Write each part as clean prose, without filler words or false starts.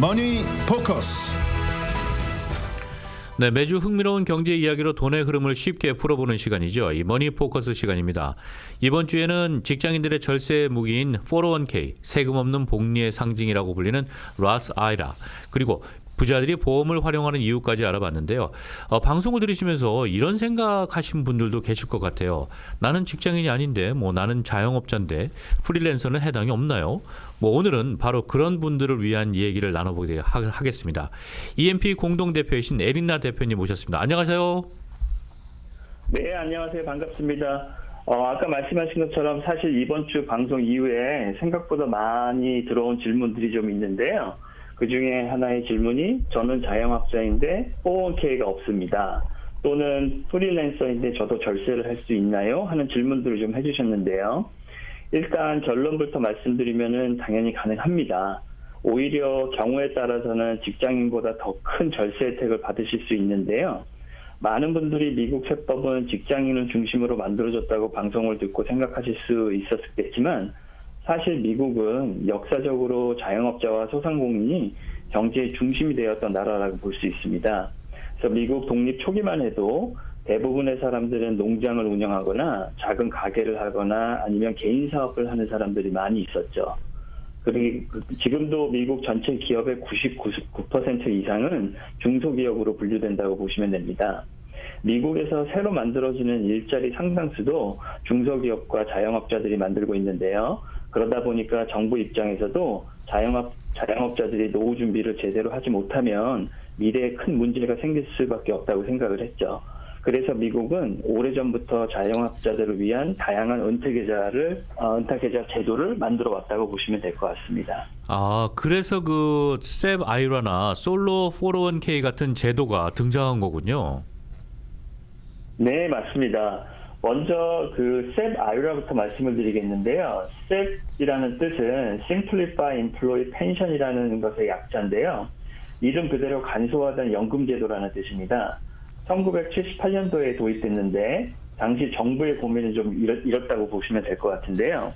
머니 포커스. 네, 매주 흥미로운 경제 이야기로 돈의 흐름을 쉽게 풀어보는 시간이죠. 이 머니 포커스 시간입니다. 이번 주에는 직장인들의 절세 무기인 401k, 세금 없는 복리의 상징이라고 불리는 로스 아이라, 그리고 부자들이 보험을 활용하는 이유까지 알아봤는데요. 방송을 들으시면서 이런 생각하신 분들도 계실 것 같아요. 나는 직장인이 아닌데, 나는 자영업자인데 프리랜서는 해당이 없나요? 오늘은 바로 그런 분들을 위한 얘기를 나눠보게 하겠습니다. EMP 공동대표이신 에린나 대표님 모셨습니다. 안녕하세요. 네, 안녕하세요. 반갑습니다. 아까 말씀하신 것처럼 사실 이번 주 방송 이후에 생각보다 많이 들어온 질문들이 좀 있는데요. 그 중에 하나의 질문이 저는 자영업자인데 401k가 없습니다. 또는 프리랜서인데 저도 절세를 할 수 있나요? 하는 질문들을 좀 해주셨는데요. 일단 결론부터 말씀드리면은 당연히 가능합니다. 오히려 경우에 따라서는 직장인보다 더 큰 절세 혜택을 받으실 수 있는데요. 많은 분들이 미국 세법은 직장인을 중심으로 만들어졌다고 방송을 듣고 생각하실 수 있었겠지만 사실 미국은 역사적으로 자영업자와 소상공인이 경제의 중심이 되었던 나라라고 볼 수 있습니다. 그래서 미국 독립 초기만 해도 대부분의 사람들은 농장을 운영하거나 작은 가게를 하거나 아니면 개인 사업을 하는 사람들이 많이 있었죠. 그리고 지금도 미국 전체 기업의 99% 이상은 중소기업으로 분류된다고 보시면 됩니다. 미국에서 새로 만들어지는 일자리 상당수도 중소기업과 자영업자들이 만들고 있는데요. 그러다 보니까 정부 입장에서도 자영업자들이 노후 준비를 제대로 하지 못하면 미래에 큰 문제가 생길 수밖에 없다고 생각을 했죠. 그래서 미국은 오래전부터 자영업자들을 위한 다양한 은퇴계좌 제도를 만들어 왔다고 보시면 될 것 같습니다. 그래서 그 셉 아이라나 솔로 401k 같은 제도가 등장한 거군요. 네, 맞습니다. 먼저 그 셉 아이라부터 말씀을 드리겠는데요. 셉이라는 뜻은 Simplify Employee Pension이라는 것의 약자인데요. 이름 그대로 간소화된 연금제도라는 뜻입니다. 1978년도에 도입됐는데 당시 정부의 고민은 좀 이렇다고 보시면 될 것 같은데요.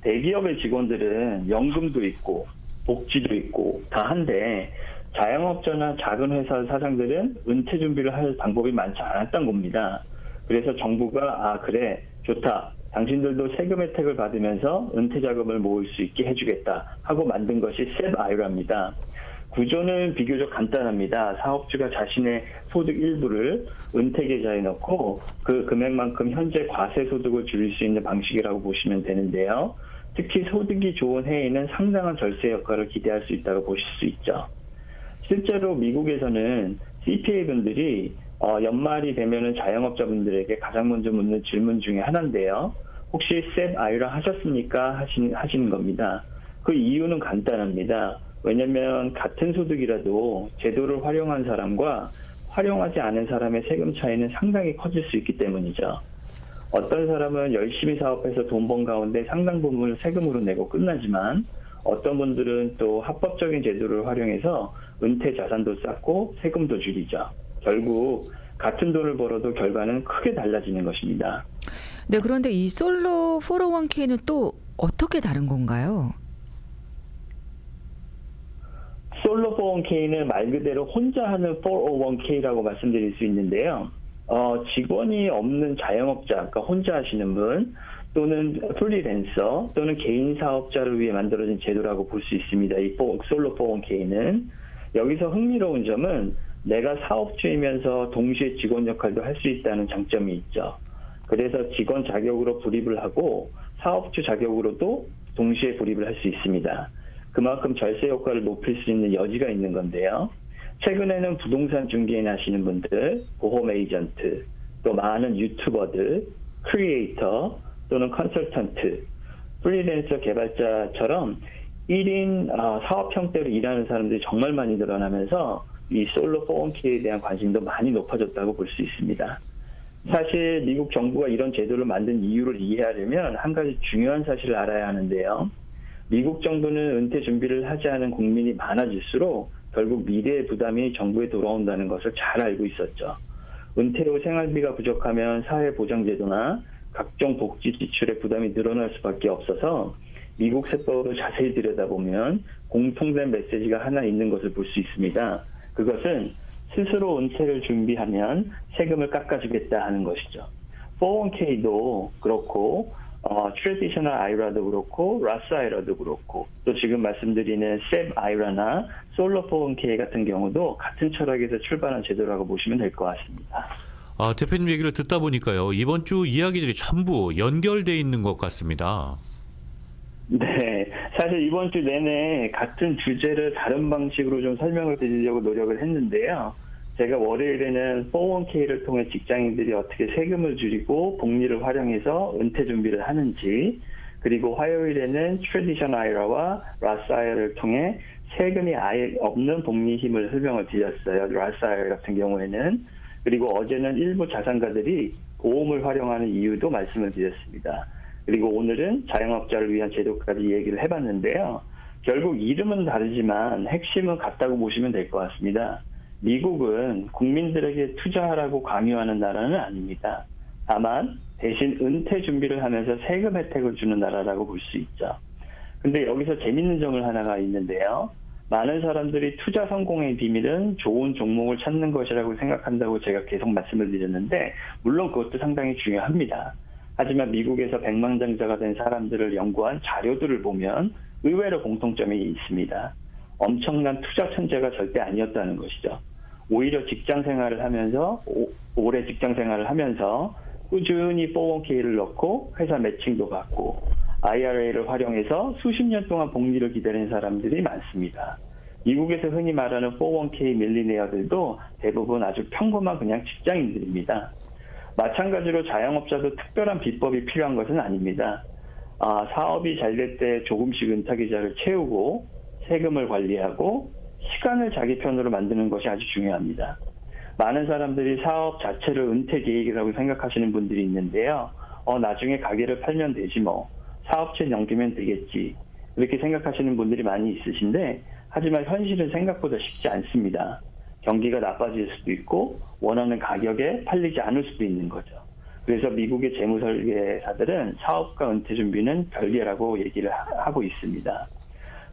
대기업의 직원들은 연금도 있고 복지도 있고 다 한데 자영업자나 작은 회사 사장들은 은퇴 준비를 할 방법이 많지 않았던 겁니다. 그래서 정부가 그래 좋다. 당신들도 세금 혜택을 받으면서 은퇴 자금을 모을 수 있게 해주겠다 하고 만든 것이 셉 아이라입니다. 구조는 비교적 간단합니다. 사업주가 자신의 소득 일부를 은퇴 계좌에 넣고 그 금액만큼 현재 과세 소득을 줄일 수 있는 방식이라고 보시면 되는데요. 특히 소득이 좋은 해에는 상당한 절세 효과를 기대할 수 있다고 보실 수 있죠. 실제로 미국에서는 CPA분들이 연말이 되면은 자영업자분들에게 가장 먼저 묻는 질문 중에 하나인데요. 혹시 셉 아이라 하셨습니까? 하시는 겁니다. 그 이유는 간단합니다. 왜냐하면 같은 소득이라도 제도를 활용한 사람과 활용하지 않은 사람의 세금 차이는 상당히 커질 수 있기 때문이죠. 어떤 사람은 열심히 사업해서 돈 번 가운데 상당 부분을 세금으로 내고 끝나지만 어떤 분들은 또 합법적인 제도를 활용해서 은퇴 자산도 쌓고 세금도 줄이죠. 결국 같은 돈을 벌어도 결과는 크게 달라지는 것입니다. 네, 그런데 이 솔로 401k는 또 어떻게 다른 건가요? 솔로 401k는 말 그대로 혼자 하는 401k라고 말씀드릴 수 있는데요. 직원이 없는 자영업자, 그러니까 혼자 하시는 분 또는 프리랜서 또는 개인 사업자를 위해 만들어진 제도라고 볼 수 있습니다. 이 솔로 401k는 여기서 흥미로운 점은 내가 사업주이면서 동시에 직원 역할도 할 수 있다는 장점이 있죠. 그래서 직원 자격으로 불입을 하고 사업주 자격으로도 동시에 불입을 할 수 있습니다. 그만큼 절세 효과를 높일 수 있는 여지가 있는 건데요. 최근에는 부동산 중개인 하시는 분들, 보험 에이전트, 또 많은 유튜버들, 크리에이터 또는 컨설턴트, 프리랜서 개발자처럼 1인 사업 형태로 일하는 사람들이 정말 많이 늘어나면서 이 솔로 401k에 대한 관심도 많이 높아졌다고 볼 수 있습니다. 사실 미국 정부가 이런 제도를 만든 이유를 이해하려면 한 가지 중요한 사실을 알아야 하는데요. 미국 정부는 은퇴 준비를 하지 않은 국민이 많아질수록 결국 미래의 부담이 정부에 돌아온다는 것을 잘 알고 있었죠. 은퇴 후 생활비가 부족하면 사회보장제도나 각종 복지 지출의 부담이 늘어날 수밖에 없어서 미국 세법을 자세히 들여다보면 공통된 메시지가 하나 있는 것을 볼 수 있습니다. 그것은 스스로 은퇴를 준비하면 세금을 깎아주겠다 하는 것이죠. 401k도 그렇고 트래디셔널 아이라도 그렇고 라스 아이라도 그렇고 또 지금 말씀드리는 셉 아이라나 솔로 401k 같은 경우도 같은 철학에서 출발한 제도라고 보시면 될 것 같습니다. 대표님 얘기를 듣다 보니까요. 이번 주 이야기들이 전부 연결돼 있는 것 같습니다. 네, 사실 이번 주 내내 같은 주제를 다른 방식으로 좀 설명을 드리려고 노력을 했는데요. 제가 월요일에는 401k를 통해 직장인들이 어떻게 세금을 줄이고 복리를 활용해서 은퇴 준비를 하는지, 그리고 화요일에는 트래디셔널 아이라와 라스 아이라를 통해 세금이 아예 없는 복리 힘을 설명을 드렸어요. 라스 아이라 같은 경우에는. 그리고 어제는 일부 자산가들이 보험을 활용하는 이유도 말씀을 드렸습니다. 그리고 오늘은 자영업자를 위한 제도까지 얘기를 해봤는데요. 결국 이름은 다르지만 핵심은 같다고 보시면 될 것 같습니다. 미국은 국민들에게 투자하라고 강요하는 나라는 아닙니다. 다만 대신 은퇴 준비를 하면서 세금 혜택을 주는 나라라고 볼 수 있죠. 근데 여기서 재밌는 점을 하나가 있는데요. 많은 사람들이 투자 성공의 비밀은 좋은 종목을 찾는 것이라고 생각한다고 제가 계속 말씀을 드렸는데 물론 그것도 상당히 중요합니다. 하지만 미국에서 백만장자가 된 사람들을 연구한 자료들을 보면 의외로 공통점이 있습니다. 엄청난 투자 천재가 절대 아니었다는 것이죠. 오히려 직장 생활을 하면서 오래 직장 생활을 하면서 꾸준히 401k를 넣고 회사 매칭도 받고 IRA를 활용해서 수십 년 동안 복리를 기다리는 사람들이 많습니다. 미국에서 흔히 말하는 401k 밀리네어들도 대부분 아주 평범한 그냥 직장인들입니다. 마찬가지로 자영업자도 특별한 비법이 필요한 것은 아닙니다. 사업이 잘 될 때 조금씩 은퇴기자를 채우고 세금을 관리하고 시간을 자기 편으로 만드는 것이 아주 중요합니다. 많은 사람들이 사업 자체를 은퇴 계획이라고 생각하시는 분들이 있는데요. 나중에 가게를 팔면 되지 뭐. 사업체 넘기면 되겠지. 이렇게 생각하시는 분들이 많이 있으신데 하지만 현실은 생각보다 쉽지 않습니다. 경기가 나빠질 수도 있고 원하는 가격에 팔리지 않을 수도 있는 거죠. 그래서 미국의 재무설계사들은 사업과 은퇴 준비는 별개라고 얘기를 하고 있습니다.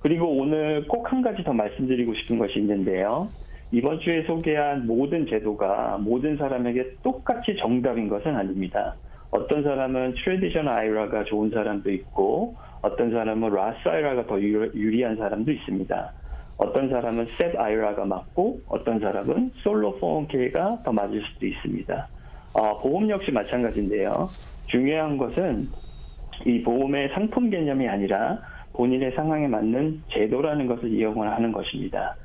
그리고 오늘 꼭 한 가지 더 말씀드리고 싶은 것이 있는데요. 이번 주에 소개한 모든 제도가 모든 사람에게 똑같이 정답인 것은 아닙니다. 어떤 사람은 트래디셔널 아이라가 좋은 사람도 있고 어떤 사람은 라스 아이라가 더 유리한 사람도 있습니다. 어떤 사람은 셋 아이라가 맞고 어떤 사람은 솔로 401k가 더 맞을 수도 있습니다. 보험 역시 마찬가지인데요. 중요한 것은 이 보험의 상품 개념이 아니라 본인의 상황에 맞는 제도라는 것을 이용을 하는 것입니다.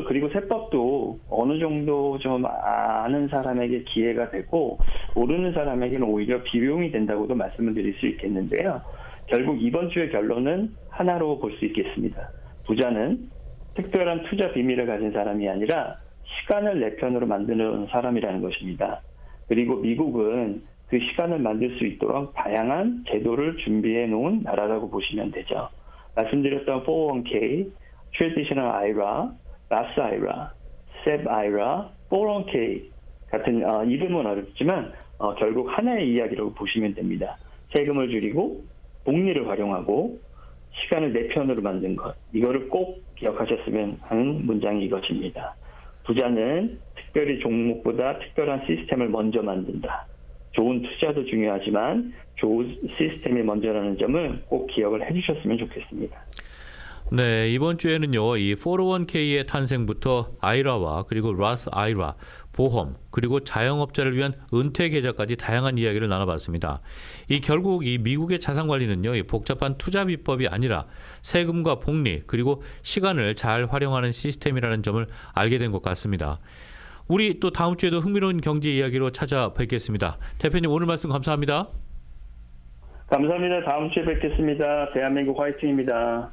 그리고 세법도 어느 정도 좀 아는 사람에게 기회가 되고 모르는 사람에게는 오히려 비용이 된다고도 말씀을 드릴 수 있겠는데요. 결국 이번 주의 결론은 하나로 볼 수 있겠습니다. 부자는 특별한 투자 비밀을 가진 사람이 아니라 시간을 내 편으로 만드는 사람이라는 것입니다. 그리고 미국은 그 시간을 만들 수 있도록 다양한 제도를 준비해 놓은 나라라고 보시면 되죠. 말씀드렸던 401k, 트래디셔널 아이라, 라스 아이라, 셉 아이라, 401k 같은 이름은 어렵지만 결국 하나의 이야기라고 보시면 됩니다. 세금을 줄이고 복리를 활용하고 시간을 내 편으로 만든 것. 이거를 꼭 기억하셨으면 하는 문장이 이것입니다. 부자는 특별히 종목보다 특별한 시스템을 먼저 만든다. 좋은 투자도 중요하지만 좋은 시스템이 먼저라는 점을 꼭 기억을 해주셨으면 좋겠습니다. 네, 이번 주에는요, 이 401k의 탄생부터 아이라와 그리고 라스 아이라, 보험, 그리고 자영업자를 위한 은퇴 계좌까지 다양한 이야기를 나눠봤습니다. 결국 이 미국의 자산 관리는요, 이 복잡한 투자 비법이 아니라 세금과 복리, 그리고 시간을 잘 활용하는 시스템이라는 점을 알게 된 것 같습니다. 우리 또 다음 주에도 흥미로운 경제 이야기로 찾아뵙겠습니다. 대표님 오늘 말씀 감사합니다. 감사합니다. 다음 주에 뵙겠습니다. 대한민국 화이팅입니다.